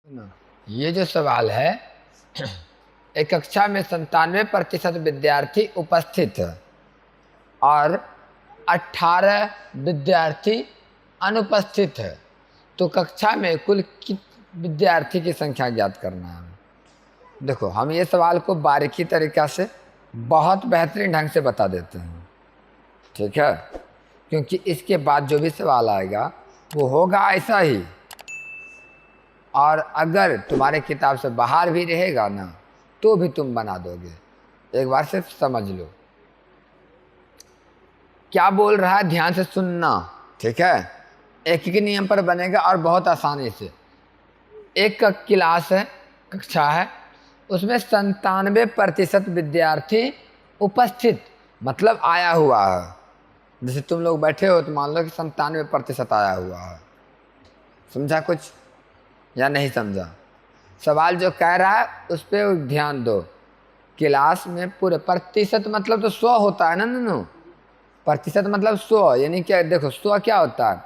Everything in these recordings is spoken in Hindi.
ये जो सवाल है, एक कक्षा में 97% विद्यार्थी उपस्थित और 18 विद्यार्थी अनुपस्थित है, तो कक्षा में कुल विद्यार्थी की संख्या ज्ञात करना है। देखो, हम ये सवाल को बारीकी तरीका से बहुत बेहतरीन ढंग से बता देते हैं, ठीक है, क्योंकि इसके बाद जो भी सवाल आएगा वो होगा ऐसा ही, और अगर तुम्हारे किताब से बाहर भी रहेगा ना तो भी तुम बना दोगे। एक बार सिर्फ समझ लो क्या बोल रहा है, ध्यान से सुनना, ठीक है। एक ही नियम पर बनेगा और बहुत आसानी से। एक क्लास है, कक्षा है, उसमें 97% विद्यार्थी उपस्थित मतलब आया हुआ है। जैसे तुम लोग बैठे हो तो मान लो कि 97% आया हुआ है। समझा कुछ या नहीं समझा? सवाल जो कह रहा है उस पर ध्यान दो। क्लास में पूरे प्रतिशत मतलब तो 100 होता है ना नन्नू, प्रतिशत मतलब 100, यानी क्या? देखो 100 क्या होता है,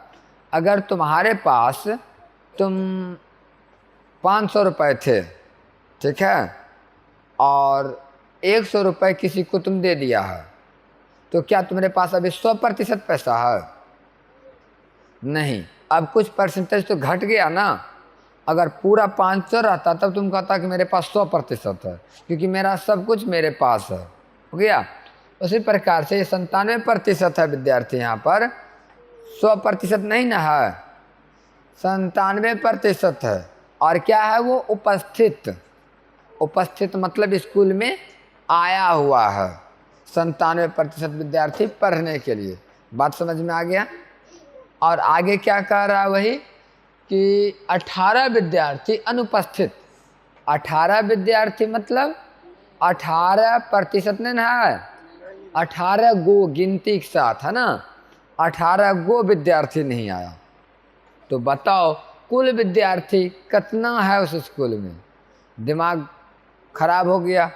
अगर तुम्हारे पास तुम 500 रुपये थे, ठीक है, और 100 रुपये किसी को तुम दे दिया है, तो क्या तुम्हारे पास अभी 100% पैसा है? नहीं, अब कुछ परसेंटेज तो घट गया ना। अगर पूरा 500 रहता तब तुम कहता कि मेरे पास 100% है, क्योंकि मेरा सब कुछ मेरे पास है, हो गया। उसी प्रकार से ये 97% है विद्यार्थी, यहाँ पर 100% नहीं ना है, 97% है। और क्या है वो? उपस्थित। उपस्थित मतलब स्कूल में आया हुआ है 97% विद्यार्थी पढ़ने के लिए। बात समझ में आ गया? और आगे क्या कह रहा है वही कि 18 विद्यार्थी अनुपस्थित। 18 विद्यार्थी मतलब 18% नहीं है, 18 गो गिनती के साथ, है ना। 18 गो विद्यार्थी नहीं आया, तो बताओ कुल विद्यार्थी कितना है उस स्कूल में? दिमाग खराब हो गया,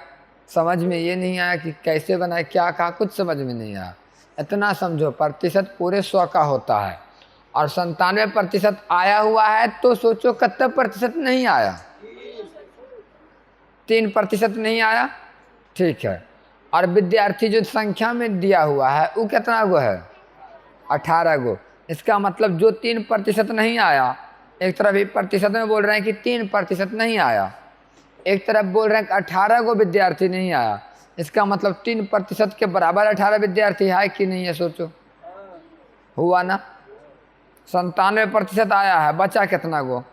समझ में ये नहीं आया कि कैसे बनाए, क्या कहा, कुछ समझ में नहीं आया। इतना समझो, प्रतिशत पूरे 100 का होता है, और 97% आया हुआ है, तो सोचो कितना प्रतिशत नहीं आया? 3% नहीं आया, ठीक है। और विद्यार्थी जो संख्या में दिया हुआ है वो कितना गो है? 18 गो। इसका मतलब जो 3% नहीं आया, एक तरफ ही प्रतिशत में बोल रहे हैं कि 3% नहीं आया, एक तरफ बोल रहे हैं कि 18 गो विद्यार्थी नहीं आया। इसका मतलब 3% के बराबर 18 विद्यार्थी है कि नहीं है? सोचो, हुआ ना। 97% आया है, बचा कितना गो?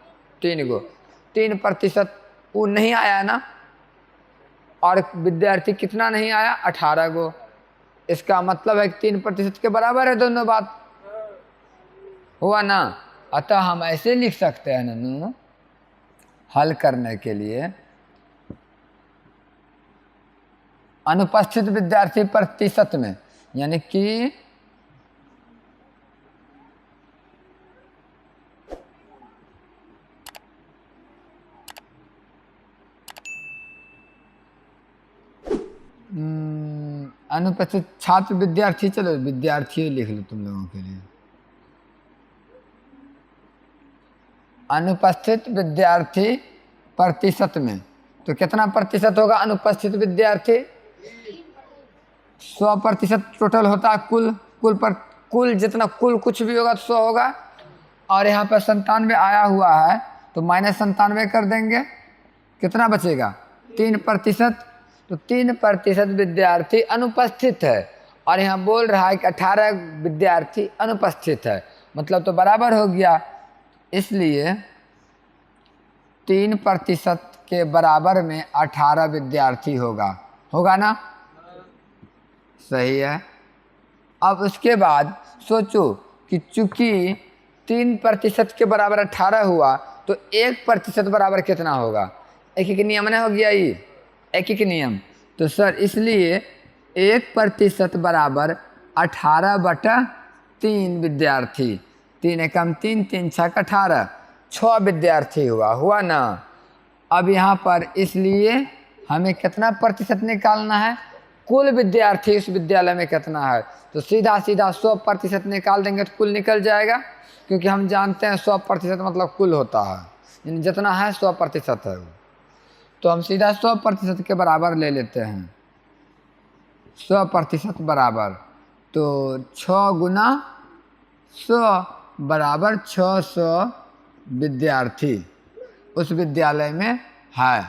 3 गो। 3% वो नहीं आया ना, और विद्यार्थी कितना नहीं आया? 18 गो। इसका मतलब है कि 3% के बराबर है दोनों बात, हुआ ना। अतः हम ऐसे लिख सकते हैं नन्नू, हल करने के लिए, अनुपस्थित विद्यार्थी प्रतिशत में, यानी कि अनुपस्थित छात्र विद्यार्थी, चलो विद्यार्थी लिख लो तुम लोगों के लिए। अनुपस्थित विद्यार्थी प्रतिशत में, तो कितना प्रतिशत होगा अनुपस्थित विद्यार्थी? 100% टोटल होता है कुल जितना कुल कुछ भी होगा तो 100 होगा। और यहाँ पर 97 आया हुआ है, तो -97 कर देंगे, कितना बचेगा? 3%। तो 3% विद्यार्थी अनुपस्थित है, और यहाँ बोल रहा है कि 18 विद्यार्थी अनुपस्थित है, मतलब तो बराबर हो गया। इसलिए 3% के बराबर में 18 विद्यार्थी होगा ना? सही है। अब उसके बाद सोचो कि चूंकि 3% के बराबर 18 हुआ, तो 1% बराबर कितना होगा? एक नियम ना हो गया ये, एक नियम। तो सर इसलिए 1% बराबर 18/3 विद्यार्थी। 3 एकम 3, 3 छक 18, 6 विद्यार्थी हुआ ना। अब यहाँ पर इसलिए हमें कितना प्रतिशत निकालना है? कुल विद्यार्थी इस विद्यालय में कितना है, तो सीधा 100% निकाल देंगे तो कुल निकल जाएगा, क्योंकि हम जानते हैं 100% मतलब कुल होता है। यानी जितना है 100% है वो। तो हम सीधा 100% के बराबर ले लेते हैं, 100% बराबर, तो 6 गुना 100 बराबर 600 विद्यार्थी उस विद्यालय में है।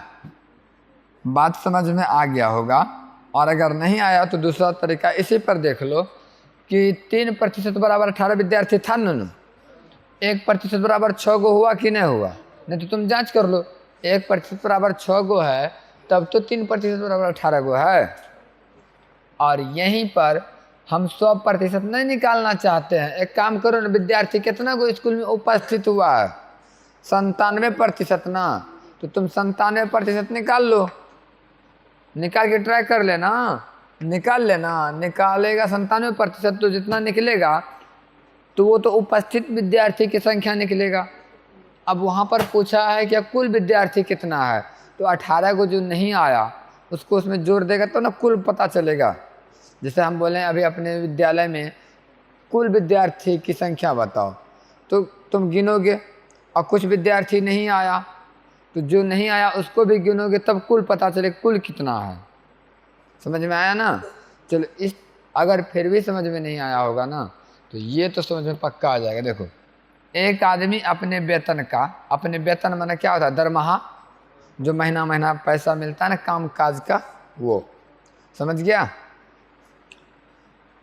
बात समझ में आ गया होगा। और अगर नहीं आया तो दूसरा तरीका इसी पर देख लो कि 3% बराबर 18 विद्यार्थी था ना, 1% बराबर 6 गो हुआ कि नहीं हुआ? नहीं तो तुम जांच कर लो, 1% बराबर 6 गो है, तब तो 3% बराबर 18 गो है। और यहीं पर हम 100% नहीं निकालना चाहते हैं। एक काम करो ना, विद्यार्थी कितना गो स्कूल में उपस्थित हुआ है? 97% ना, तो तुम 97% निकाल लो, निकाल के ट्राई कर लेना, निकाल लेना। निकालेगा 97%, तो जितना निकलेगा तो वो तो उपस्थित विद्यार्थी की संख्या निकलेगा। अब वहाँ पर पूछा है कि कुल विद्यार्थी कितना है, तो 18 को जो नहीं आया उसको उसमें जोड़ देगा तो ना कुल पता चलेगा। जैसे हम बोलें अभी अपने विद्यालय में कुल विद्यार्थी की संख्या बताओ, तो तुम गिनोगे और कुछ विद्यार्थी नहीं आया, तो जो नहीं आया उसको भी गिनोगे, तब कुल पता चले कुल कितना है। समझ में आया ना? चलो, इस अगर फिर भी समझ में नहीं आया होगा ना, तो ये तो समझ में पक्का आ जाएगा। देखो, एक आदमी अपने वेतन माने क्या होता है? दरमाहा, जो महीना महीना पैसा मिलता है ना काम काज का, वो समझ गया।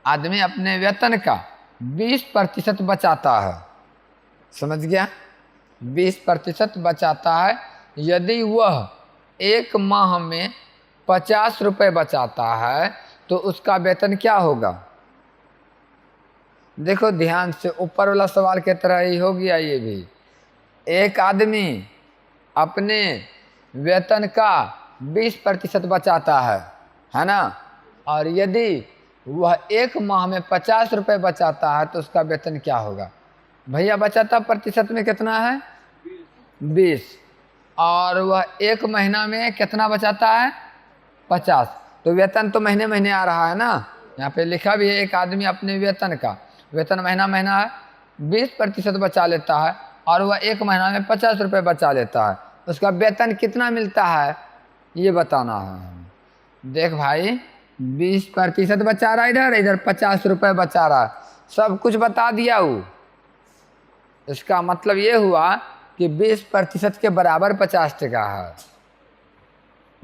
आदमी अपने वेतन का 20% बचाता है, समझ गया, 20% बचाता है। यदि वह एक माह में 50 रुपये बचाता है तो उसका वेतन क्या होगा? देखो ध्यान से, ऊपर वाला सवाल की तरह ही हो गया ये भी। एक आदमी अपने वेतन का 20% बचाता है ना, और यदि वह एक माह में 50 रुपये बचाता है तो उसका वेतन क्या होगा? भैया बचाता प्रतिशत में कितना है? 20, और वह एक महीना में कितना बचाता है? 50। तो वेतन तो महीने महीने आ रहा है ना, यहाँ पे लिखा भी है। एक आदमी अपने वेतन महीना महीना है 20% बचा लेता है, और वह एक महीना में 50 रुपये बचा लेता है, उसका वेतन कितना मिलता है ये बताना है। देख भाई, 20% बचा रहा है, इधर 50 रुपये बचा रहा है, सब कुछ बता दिया वो। इसका मतलब ये हुआ कि 20% के बराबर 50 टका है।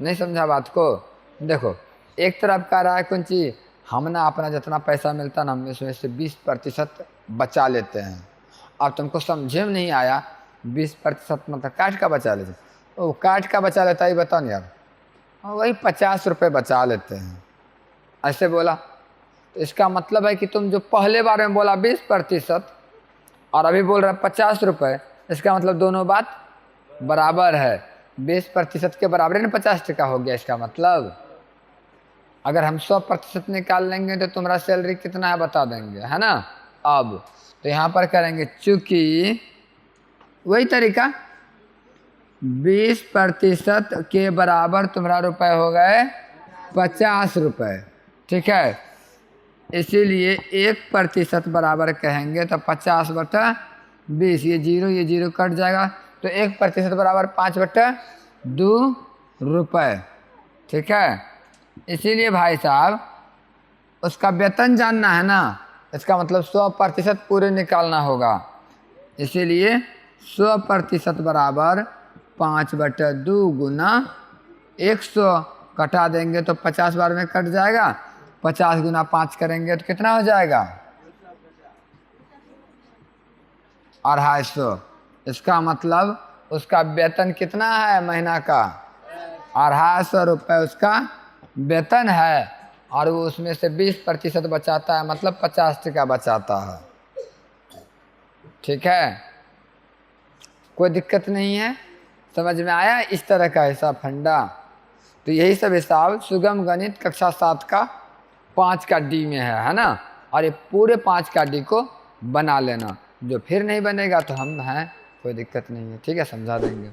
नहीं समझा बात को? देखो, एक तरफ कह रहा है कौन चीज, हम ना अपना जितना पैसा मिलता ना, हम इसमें से 20% बचा लेते हैं। अब तुमको समझे में नहीं आया, 20% मतलब काट का बचा लेते, वो काट का बचा लेता है बताओ यार, वही 50 रुपये बचा लेते हैं, ऐसे बोला। तो इसका मतलब है कि तुम जो पहले बार में बोला 20% और अभी बोल रहा 50 रुपये, इसका मतलब दोनों बात बराबर है। 20% के बराबर है ना, 50 टका हो गया। इसका मतलब अगर हम 100% निकाल लेंगे तो तुम्हारा सैलरी कितना है बता देंगे, है ना। अब तो यहाँ पर करेंगे, चूंकि वही तरीका 20% के बराबर तुम्हारा रुपए हो गए 50 रुपये, ठीक है। इसीलिए 1% बराबर कहेंगे तो 50/20, ये जीरो कट जाएगा, तो 1% बराबर 5/2 रुपये, ठीक है। इसीलिए भाई साहब उसका वेतन जानना है ना, इसका मतलब 100% पूरे निकालना होगा। इसीलिए 100% बराबर 5/2 गुना 100 कटा देंगे तो 50 बार में कट जाएगा, 50 गुना 5 करेंगे तो कितना हो जाएगा? 250। इसका मतलब उसका वेतन कितना है महीना का? 250 रुपये उसका वेतन है, और वो उसमें से 20% बचाता है, मतलब 50 टका बचाता है, ठीक है। कोई दिक्कत नहीं है, समझ में आया? इस तरह का हिसाब फंडा। तो यही सब हिसाब सुगम गणित कक्षा 7 का 5 का डी में है ना। और ये पूरे 5 का डी को बना लेना, जो फिर नहीं बनेगा तो हम हैं, कोई दिक्कत नहीं है, ठीक है, समझा देंगे।